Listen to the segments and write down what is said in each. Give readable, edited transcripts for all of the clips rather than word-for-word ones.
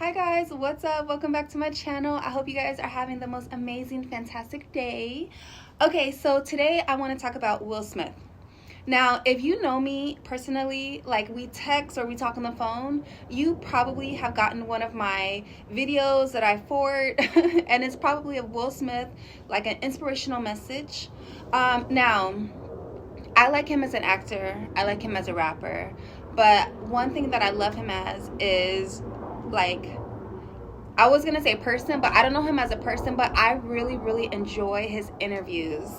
Hi guys, what's up? Welcome back to my channel. I hope you guys are having the most amazing, fantastic day. Okay, so today I want to talk about Will Smith. Now, if you know me personally, like we text or we talk on the phone, you probably have gotten one of my videos that I forward, and it's probably of Will Smith, like an inspirational message. Now, I like him as an actor, I like him as a rapper, but one thing that I love him as is like, I was gonna say person, but I don't know him as a person, but I really, really enjoy his interviews.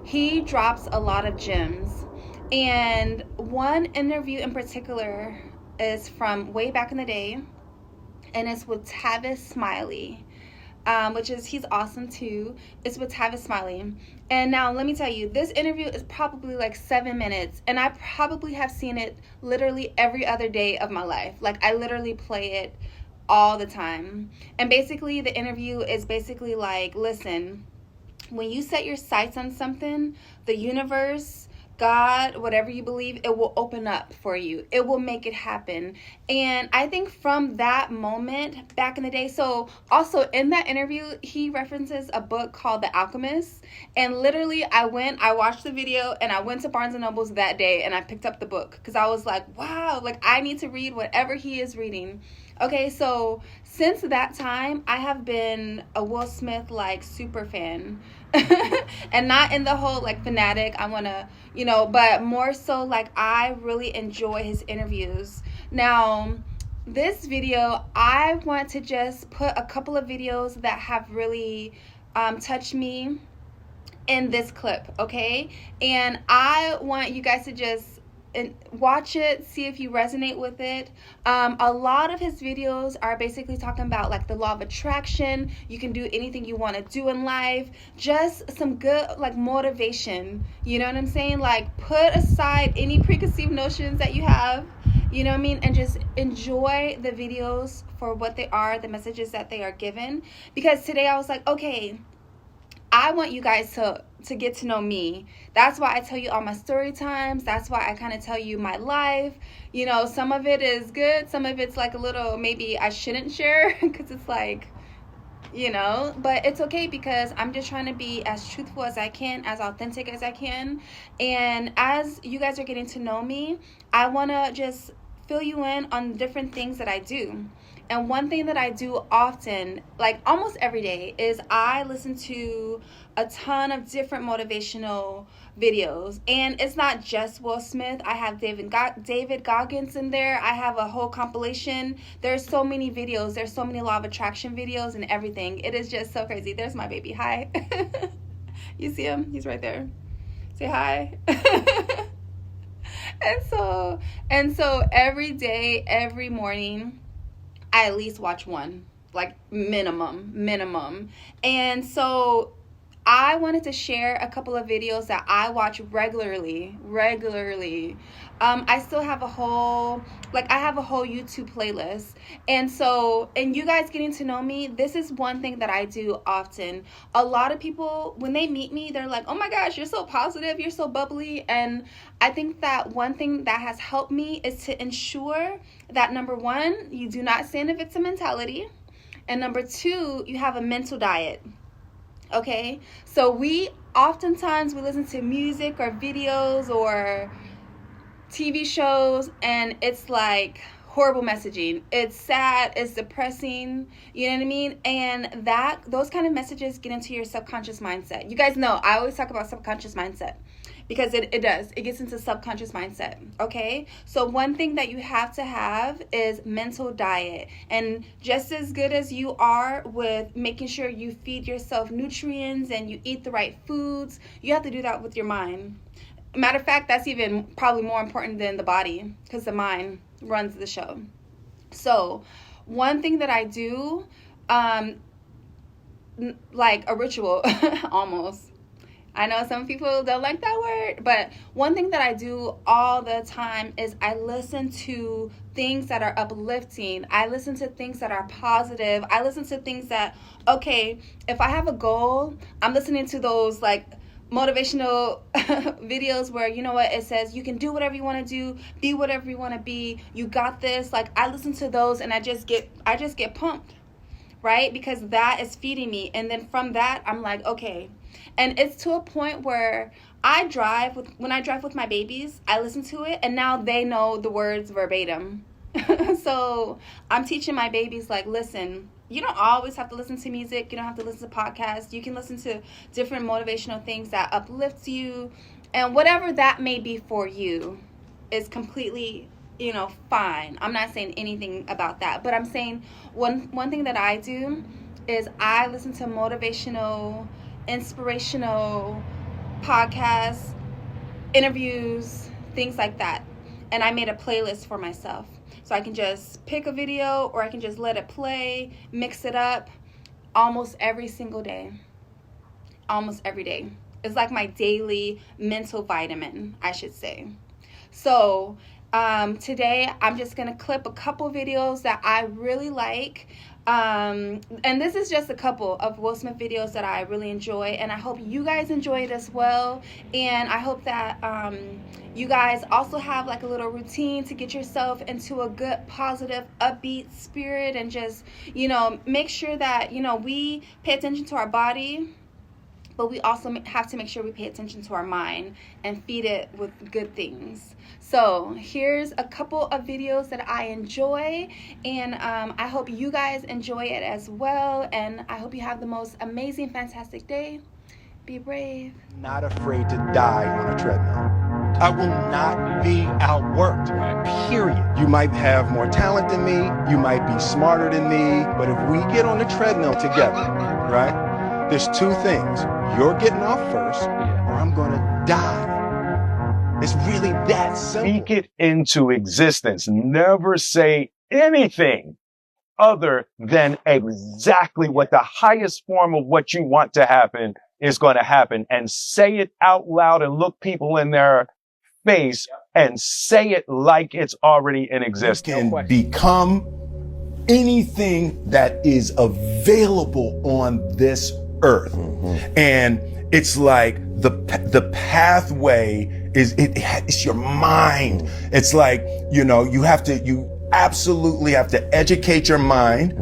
He drops a lot of gems. And one interview in particular is from way back in the day, and it's with Tavis Smiley. He's awesome too. It's with Tavis Smiley. And now let me tell you, this interview is probably like 7 minutes, and I probably have seen it literally every other day of my life. Like I literally play it all the time. And basically the interview is basically like, listen, when you set your sights on something, the universe, God, whatever you believe, it will open up for you. It will make it happen. And I think from that moment back in the day, so also in that interview, he references a book called The Alchemist. And literally I watched the video, and I went to Barnes & Noble's that day and I picked up the book because I was like, wow, like I need to read whatever he is reading. Okay, so since that time, I have been a Will Smith like super fan. And not in the whole like fanatic, I want to, but more so like I really enjoy his interviews. Now, this video, I want to just put a couple of videos that have really touched me in this clip, okay? And I want you guys to just watch it, see if you resonate with it. A lot of his videos are basically talking about like the law of attraction. You can do anything you want to do in life. Just some good like motivation. You know what I'm saying? Like put aside any preconceived notions that you have. You know what I mean? And just enjoy the videos for what they are, the messages that they are given. Because today I was like, okay, I want you guys to get to know me. That's why I tell you all my story times. That's why I kind of tell you my life. Some of it is good. Some of it's like a little maybe I shouldn't share because it's like, but it's okay because I'm just trying to be as truthful as I can, as authentic as I can. And as you guys are getting to know me, I want to just fill you in on different things that I do. And one thing that I do often, like almost every day, is I listen to a ton of different motivational videos. And it's not just Will Smith. I have David Goggins in there. I have a whole compilation. There's so many videos. There's so many law of attraction videos and everything. It is just so crazy. There's my baby. Hi. You see him? He's right there. Say hi. And so every day, every morning, I at least watch one, like minimum. And so I wanted to share a couple of videos that I watch regularly. I still have a whole YouTube playlist. And you guys getting to know me, this is one thing that I do often. A lot of people, when they meet me, they're like, oh my gosh, you're so positive, you're so bubbly. And I think that one thing that has helped me is to ensure that number one, you do not stay in a victim mentality. And number two, you have a mental diet. Okay, so we listen to music or videos or TV shows, and it's like horrible messaging. It's sad, it's depressing, you know what I mean? And those kind of messages get into your subconscious mindset. You guys know I always talk about subconscious mindset because it gets into subconscious mindset. Okay, so one thing that you have to have is mental diet. And just as good as you are with making sure you feed yourself nutrients and you eat the right foods, you have to do that with your mind. Matter of fact, that's even probably more important than the body because the mind runs the show. So one thing that I do, like a ritual almost. I know some people don't like that word, but one thing that I do all the time is I listen to things that are uplifting. I listen to things that are positive. I listen to things that, okay, if I have a goal, I'm listening to those like motivational videos where, you know what, it says you can do whatever you want to do, be whatever you want to be, you got this. Like, I listen to those and I just get pumped, right? Because that is feeding me. And then from that, I'm like, okay. And it's to a point where when I drive with my babies, I listen to it and now they know the words verbatim. So I'm teaching my babies, like, listen, you don't always have to listen to music. You don't have to listen to podcasts. You can listen to different motivational things that uplifts you. And whatever that may be for you is completely, fine. I'm not saying anything about that. But I'm saying one thing that I do is I listen to motivational, inspirational podcasts, interviews, things like that. And I made a playlist for myself. So I can just pick a video or I can just let it play, mix it up almost every single day. Almost every day. It's like my daily mental vitamin, I should say. So today I'm just going to clip a couple videos that I really like. And this is just a couple of Will Smith videos that I really enjoy, and I hope you guys enjoy it as well. And I hope that you guys also have like a little routine to get yourself into a good, positive, upbeat spirit, and just, make sure that, we pay attention to our body, but we also have to make sure we pay attention to our mind and feed it with good things. So here's a couple of videos that I enjoy, and I hope you guys enjoy it as well, and I hope you have the most amazing, fantastic day. Be brave. Not afraid to die on a treadmill. I will not be outworked, period. You might have more talent than me, you might be smarter than me, but if we get on the treadmill together, right, there's two things. You're getting off first, or I'm gonna die. It's really that simple. Speak it into existence. Never say anything other than exactly what the highest form of what you want to happen is going to happen. And say it out loud and look people in their face and say it like it's already in existence. You can become anything that is available on this earth. And it's like the pathway it's your mind. It's like, you absolutely have to educate your mind,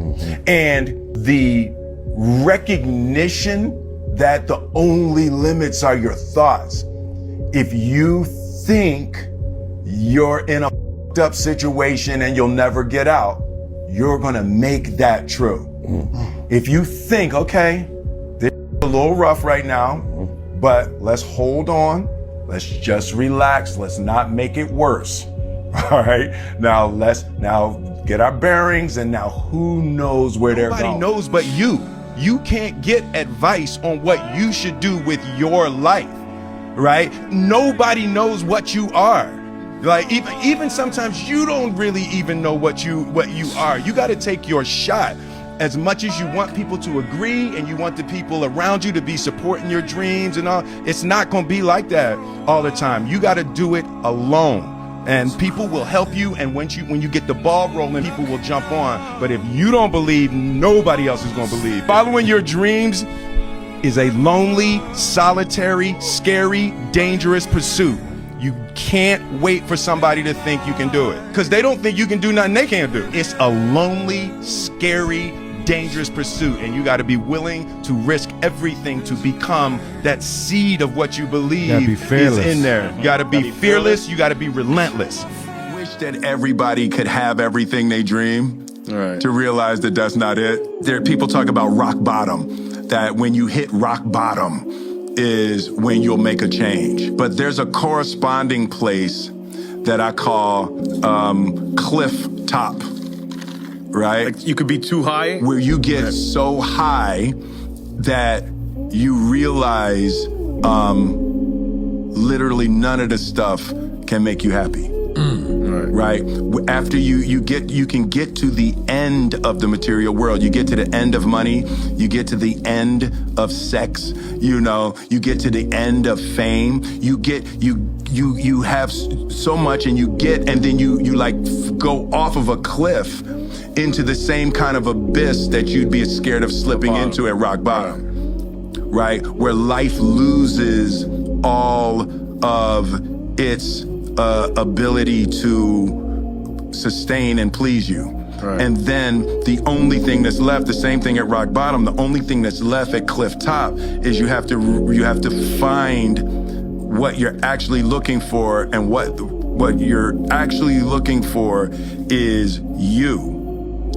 and the recognition that the only limits are your thoughts. If you think you're in a fucked up situation and you'll never get out, you're gonna make that true. If you think, okay, this is a little rough right now, but let's hold on. Let's just relax. Let's not make it worse. All right. Now let's get our bearings, and now who knows where they're going. Nobody knows but you. You can't get advice on what you should do with your life, right? Nobody knows what you are. Like even sometimes you don't really even know what you are. You got to take your shot. As much as you want people to agree and you want the people around you to be supporting your dreams and all, it's not going to be like that all the time. You got to do it alone, and people will help you. And when you get the ball rolling, people will jump on. But if you don't believe, nobody else is going to believe. Following your dreams is a lonely, solitary, scary, dangerous pursuit. You can't wait for somebody to think you can do it, because they don't think you can do nothing they can't do. It's a lonely, scary, dangerous pursuit, and you got to be willing to risk everything to become that seed of what you believe is in there. You got to be fearless. You got to be relentless. I wish that everybody could have everything they dream. To realize that that's not it. People talk about rock bottom, that when you hit rock bottom is when you'll make a change. But there's a corresponding place that I call cliff top. Right? Like you could be too high? Where you get so high that you realize literally none of the stuff can make you happy. Right? After you can get to the end of the material world. You get to the end of money. You get to the end of sex. You get to the end of fame. You have so much, and then you like go off of a cliff into the same kind of abyss that you'd be scared of slipping into at rock bottom. right? Where life loses all of its ability to sustain and please you. Right. And then the only thing that's left, the same thing at rock bottom, the only thing that's left at cliff top is you have to find what you're actually looking for, and what you're actually looking for is you.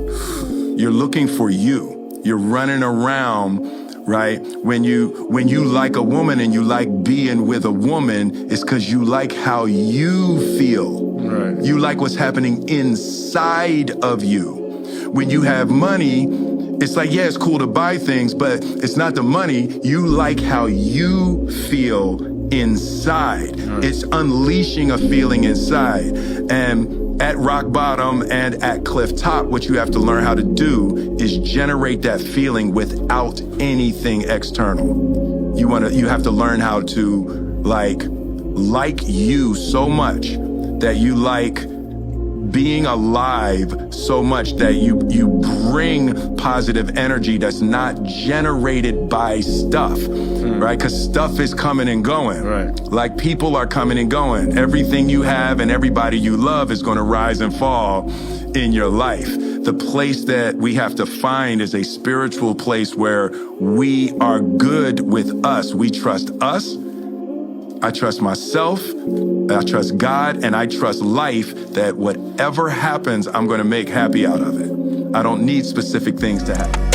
You're looking for you. You're running around, right? When you like a woman and you like being with a woman, it's because you like how you feel. Right. You like what's happening inside of you. When you have money, it's like, yeah, it's cool to buy things, but it's not the money. You like how you feel inside. Right. It's unleashing a feeling inside. And at rock bottom and at cliff top, what you have to learn how to do is generate that feeling without anything external. You have to learn how to like you so much that you like being alive so much that you bring positive energy that's not generated by stuff, right? Because stuff is coming and going. Right. Like people are coming and going. Everything you have and everybody you love is going to rise and fall in your life. The place that we have to find is a spiritual place where we are good with us. We trust us. I trust myself, I trust God, and I trust life that whatever happens, I'm going to make happy out of it. I don't need specific things to happen.